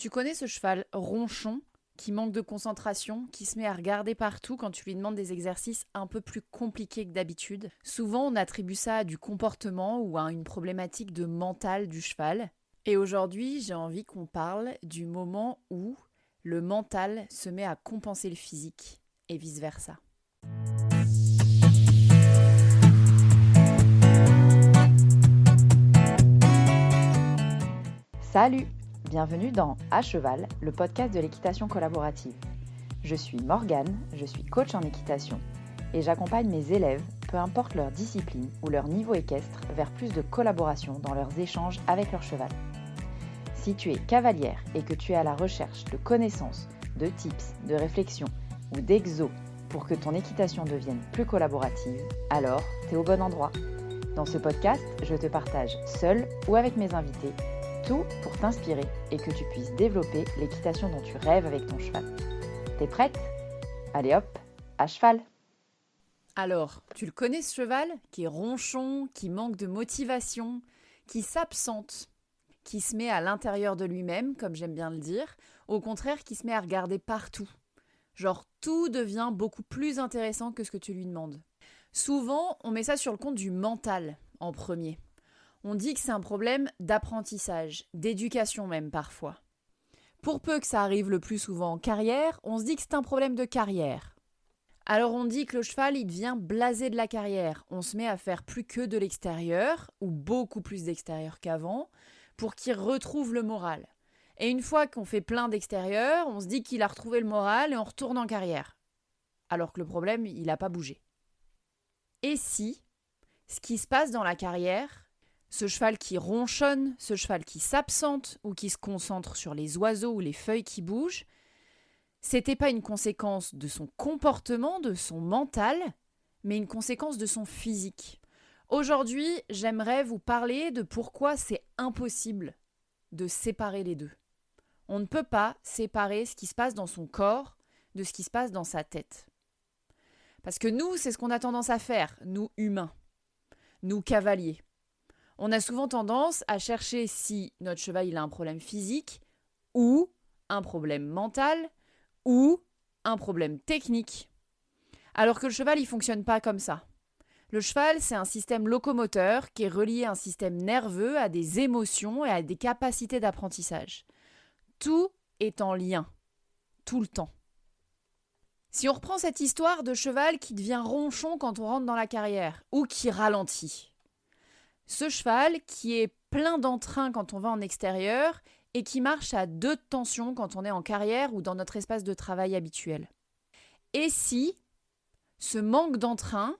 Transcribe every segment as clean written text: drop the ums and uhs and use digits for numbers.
Tu connais ce cheval ronchon qui manque de concentration, qui se met à regarder partout quand tu lui demandes des exercices un peu plus compliqués que d'habitude? Souvent, on attribue ça à du comportement ou à une problématique de mental du cheval. Et aujourd'hui, j'ai envie qu'on parle du moment où le mental se met à compenser le physique et vice-versa. Salut! Bienvenue dans À Cheval, le podcast de l'équitation collaborative. Je suis Morgane, je suis coach en équitation et j'accompagne mes élèves, peu importe leur discipline ou leur niveau équestre, vers plus de collaboration dans leurs échanges avec leur cheval. Si tu es cavalière et que tu es à la recherche de connaissances, de tips, de réflexions ou d'exos pour que ton équitation devienne plus collaborative, alors t'es au bon endroit. Dans ce podcast, je te partage seule ou avec mes invités tout pour t'inspirer et que tu puisses développer l'équitation dont tu rêves avec ton cheval. T'es prête ? Allez hop, à cheval ! Alors, tu le connais ce cheval qui est ronchon, qui manque de motivation, qui s'absente, qui se met à l'intérieur de lui-même, comme j'aime bien le dire, au contraire qui se met à regarder partout. Genre, tout devient beaucoup plus intéressant que ce que tu lui demandes. Souvent, on met ça sur le compte du mental en premier. On dit que c'est un problème d'apprentissage, d'éducation même parfois. Pour peu que ça arrive le plus souvent en carrière, on se dit que c'est un problème de carrière. Alors on dit que le cheval, il devient blasé de la carrière. On se met à faire plus que de l'extérieur, ou beaucoup plus d'extérieur qu'avant, pour qu'il retrouve le moral. Et une fois qu'on fait plein d'extérieur, on se dit qu'il a retrouvé le moral et on retourne en carrière. Alors que le problème, il n'a pas bougé. Et si ce qui se passe dans la carrière, ce cheval qui ronchonne, ce cheval qui s'absente ou qui se concentre sur les oiseaux ou les feuilles qui bougent, c'était pas une conséquence de son comportement, de son mental, mais une conséquence de son physique. Aujourd'hui, j'aimerais vous parler de pourquoi c'est impossible de séparer les deux. On ne peut pas séparer ce qui se passe dans son corps de ce qui se passe dans sa tête. Parce que nous, c'est ce qu'on a tendance à faire, nous humains, nous cavaliers. On a souvent tendance à chercher si notre cheval il a un problème physique ou un problème mental ou un problème technique. Alors que le cheval, il ne fonctionne pas comme ça. Le cheval, c'est un système locomoteur qui est relié à un système nerveux, à des émotions et à des capacités d'apprentissage. Tout est en lien, tout le temps. Si on reprend cette histoire de cheval qui devient ronchon quand on rentre dans la carrière ou qui ralentit, ce cheval qui est plein d'entrain quand on va en extérieur et qui marche à 2 de tension quand on est en carrière ou dans notre espace de travail habituel. Et si ce manque d'entrain,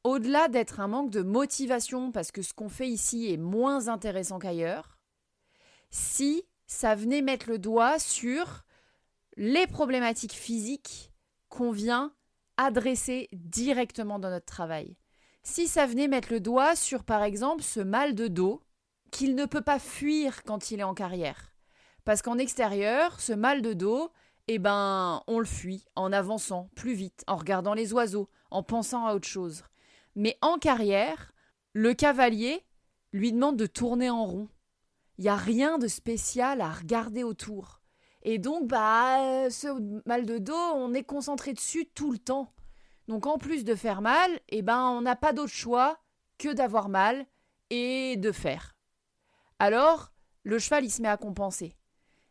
au-delà d'être un manque de motivation parce que ce qu'on fait ici est moins intéressant qu'ailleurs, si ça venait mettre le doigt sur les problématiques physiques qu'on vient adresser directement dans notre travail. Si ça venait mettre le doigt sur, par exemple, ce mal de dos qu'il ne peut pas fuir quand il est en carrière. Parce qu'en extérieur, ce mal de dos, on le fuit en avançant plus vite, en regardant les oiseaux, en pensant à autre chose. Mais en carrière, le cavalier lui demande de tourner en rond. Il n'y a rien de spécial à regarder autour. Et donc, ce mal de dos, on est concentré dessus tout le temps. Donc en plus de faire mal, on n'a pas d'autre choix que d'avoir mal et de faire. Alors, le cheval, il se met à compenser.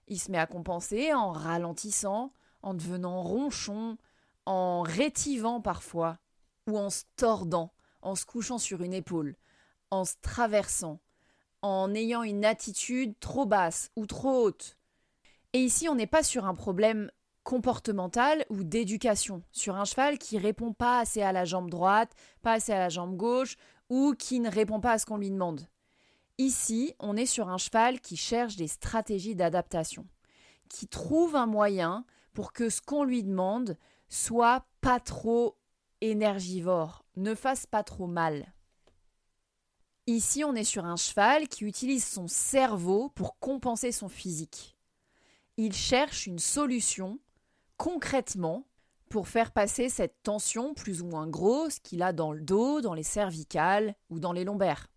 Il se met à compenser en ralentissant, en devenant ronchon, en rétivant parfois, ou en se tordant, en se couchant sur une épaule, en se traversant, en ayant une attitude trop basse ou trop haute. Et ici, on n'est pas sur un problème comportementale ou d'éducation sur un cheval qui répond pas assez à la jambe droite, pas assez à la jambe gauche ou qui ne répond pas à ce qu'on lui demande. Ici, on est sur un cheval qui cherche des stratégies d'adaptation, qui trouve un moyen pour que ce qu'on lui demande soit pas trop énergivore, ne fasse pas trop mal. Ici, on est sur un cheval qui utilise son cerveau pour compenser son physique. Il cherche une solution concrètement pour faire passer cette tension plus ou moins grosse qu'il a dans le dos, dans les cervicales ou dans les lombaires.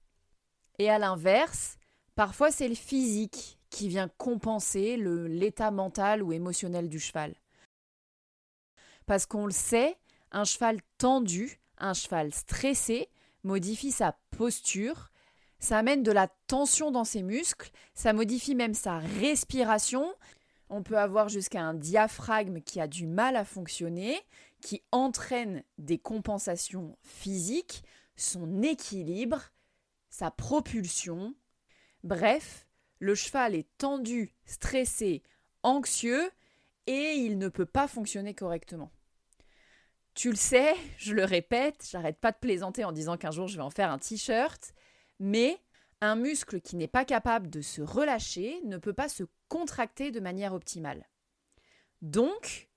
Et à l'inverse, parfois c'est le physique qui vient compenser l'état mental ou émotionnel du cheval. Parce qu'on le sait, un cheval tendu, un cheval stressé, modifie sa posture, ça amène de la tension dans ses muscles, ça modifie même sa respiration. On peut avoir jusqu'à un diaphragme qui a du mal à fonctionner, qui entraîne des compensations physiques, son équilibre, sa propulsion. Bref, le cheval est tendu, stressé, anxieux et il ne peut pas fonctionner correctement. Tu le sais, je le répète, j'arrête pas de plaisanter en disant qu'un jour je vais en faire un t-shirt, mais un muscle qui n'est pas capable de se relâcher ne peut pas se contracter de manière optimale. Donc,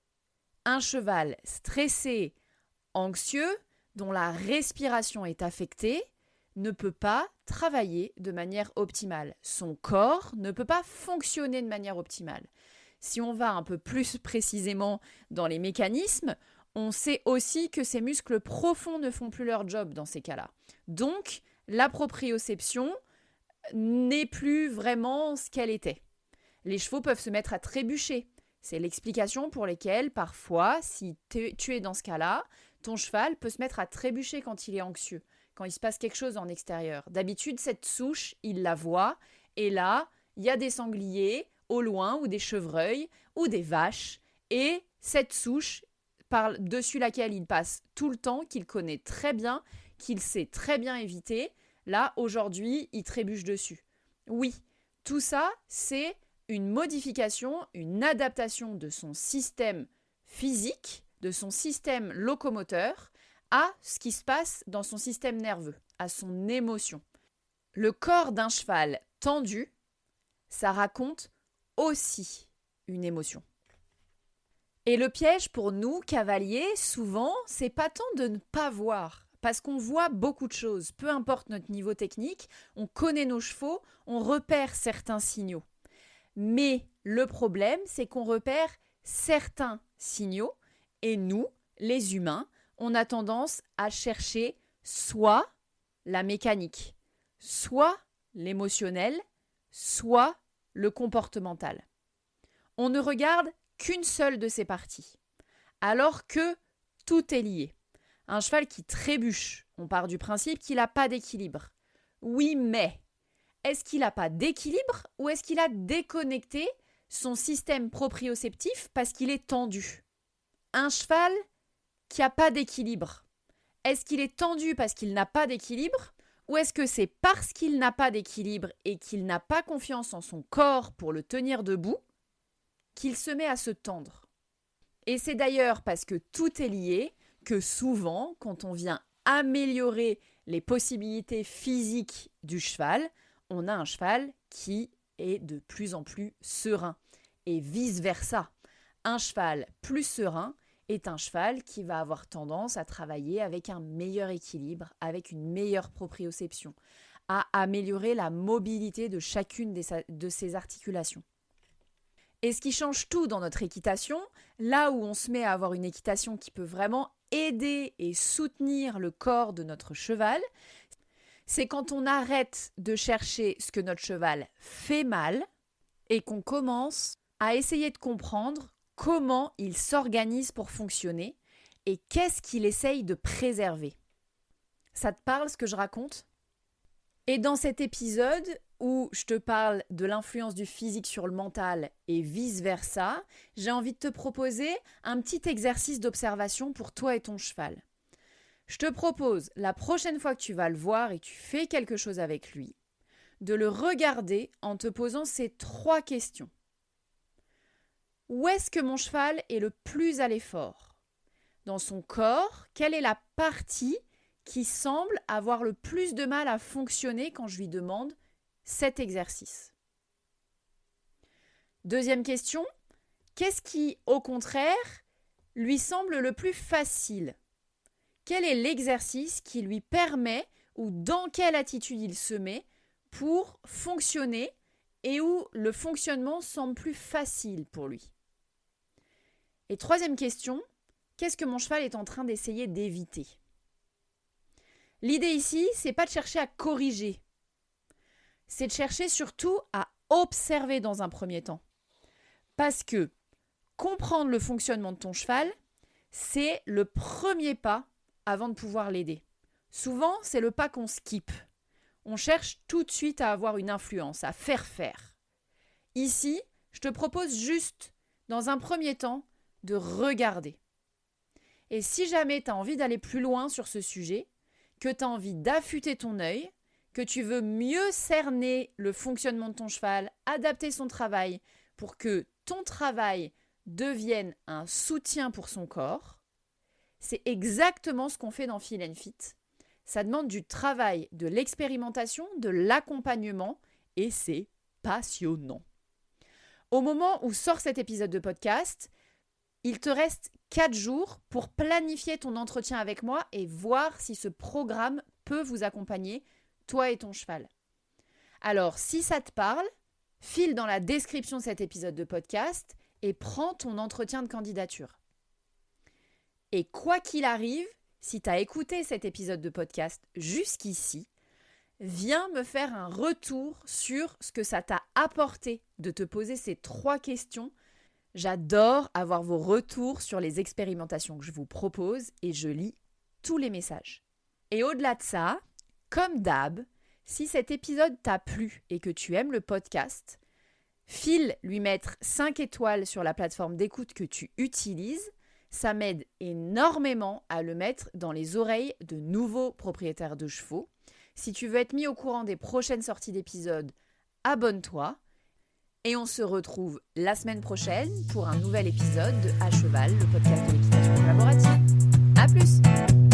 un cheval stressé, anxieux, dont la respiration est affectée, ne peut pas travailler de manière optimale. Son corps ne peut pas fonctionner de manière optimale. Si on va un peu plus précisément dans les mécanismes, on sait aussi que ces muscles profonds ne font plus leur job dans ces cas-là. Donc, la proprioception n'est plus vraiment ce qu'elle était. Les chevaux peuvent se mettre à trébucher. C'est l'explication pour laquelle, parfois, si tu es dans ce cas-là, ton cheval peut se mettre à trébucher quand il est anxieux, quand il se passe quelque chose en extérieur. D'habitude, cette souche, il la voit, et là, il y a des sangliers au loin, ou des chevreuils, ou des vaches, et cette souche, par-dessus laquelle il passe tout le temps, qu'il connaît très bien, qu'il sait très bien éviter, là, aujourd'hui, il trébuche dessus. Oui, tout ça, c'est une modification, une adaptation de son système physique, de son système locomoteur, à ce qui se passe dans son système nerveux, à son émotion. Le corps d'un cheval tendu, ça raconte aussi une émotion. Et le piège pour nous, cavaliers, souvent, c'est pas tant de ne pas voir, parce qu'on voit beaucoup de choses. Peu importe notre niveau technique, on connaît nos chevaux, on repère certains signaux. Mais le problème, c'est qu'on repère certains signaux, et nous, les humains, on a tendance à chercher soit la mécanique, soit l'émotionnel, soit le comportemental. On ne regarde qu'une seule de ces parties, alors que tout est lié. Un cheval qui trébuche, on part du principe qu'il n'a pas d'équilibre. Oui, mais est-ce qu'il n'a pas d'équilibre ou est-ce qu'il a déconnecté son système proprioceptif parce qu'il est tendu? Un cheval qui n'a pas d'équilibre, est-ce qu'il est tendu parce qu'il n'a pas d'équilibre ou est-ce que c'est parce qu'il n'a pas d'équilibre et qu'il n'a pas confiance en son corps pour le tenir debout qu'il se met à se tendre? Et c'est d'ailleurs parce que tout est lié que souvent, quand on vient améliorer les possibilités physiques du cheval, on a un cheval qui est de plus en plus serein. Et vice-versa, un cheval plus serein est un cheval qui va avoir tendance à travailler avec un meilleur équilibre, avec une meilleure proprioception, à améliorer la mobilité de chacune de ses articulations. Et ce qui change tout dans notre équitation, là où on se met à avoir une équitation qui peut vraiment aider et soutenir le corps de notre cheval, c'est quand on arrête de chercher ce que notre cheval fait mal et qu'on commence à essayer de comprendre comment il s'organise pour fonctionner et qu'est-ce qu'il essaye de préserver. Ça te parle ce que je raconte ? Et dans cet épisode où je te parle de l'influence du physique sur le mental et vice-versa, j'ai envie de te proposer un petit exercice d'observation pour toi et ton cheval. Je te propose, la prochaine fois que tu vas le voir et que tu fais quelque chose avec lui, de le regarder en te posant ces 3 questions. Où est-ce que mon cheval est le plus à l'effort ? Dans son corps, quelle est la partie qui semble avoir le plus de mal à fonctionner quand je lui demande cet exercice ? Deuxième question, qu'est-ce qui, au contraire, lui semble le plus facile ? Quel est l'exercice qui lui permet ou dans quelle attitude il se met pour fonctionner et où le fonctionnement semble plus facile pour lui ? Et troisième question, qu'est-ce que mon cheval est en train d'essayer d'éviter ? L'idée ici, c'est pas de chercher à corriger, c'est de chercher surtout à observer dans un premier temps. Parce que comprendre le fonctionnement de ton cheval, c'est le premier pas avant de pouvoir l'aider. Souvent, c'est le pas qu'on skip. On cherche tout de suite à avoir une influence, à faire. Ici, je te propose juste, dans un premier temps, de regarder. Et si jamais tu as envie d'aller plus loin sur ce sujet, que tu as envie d'affûter ton œil, que tu veux mieux cerner le fonctionnement de ton cheval, adapter son travail pour que ton travail devienne un soutien pour son corps, c'est exactement ce qu'on fait dans Feel & Fit. Ça demande du travail, de l'expérimentation, de l'accompagnement et c'est passionnant. Au moment où sort cet épisode de podcast, il te reste 4 jours pour planifier ton entretien avec moi et voir si ce programme peut vous accompagner, toi et ton cheval. Alors, si ça te parle, file dans la description de cet épisode de podcast et prends ton entretien de candidature. Et quoi qu'il arrive, si tu as écouté cet épisode de podcast jusqu'ici, viens me faire un retour sur ce que ça t'a apporté de te poser ces 3 questions. J'adore avoir vos retours sur les expérimentations que je vous propose et je lis tous les messages. Et au-delà de ça, comme d'hab, si cet épisode t'a plu et que tu aimes le podcast, file lui mettre 5 étoiles sur la plateforme d'écoute que tu utilises. Ça m'aide énormément à le mettre dans les oreilles de nouveaux propriétaires de chevaux. Si tu veux être mis au courant des prochaines sorties d'épisodes, abonne-toi. Et on se retrouve la semaine prochaine pour un nouvel épisode de À Cheval, le podcast de l'équitation collaborative. À plus!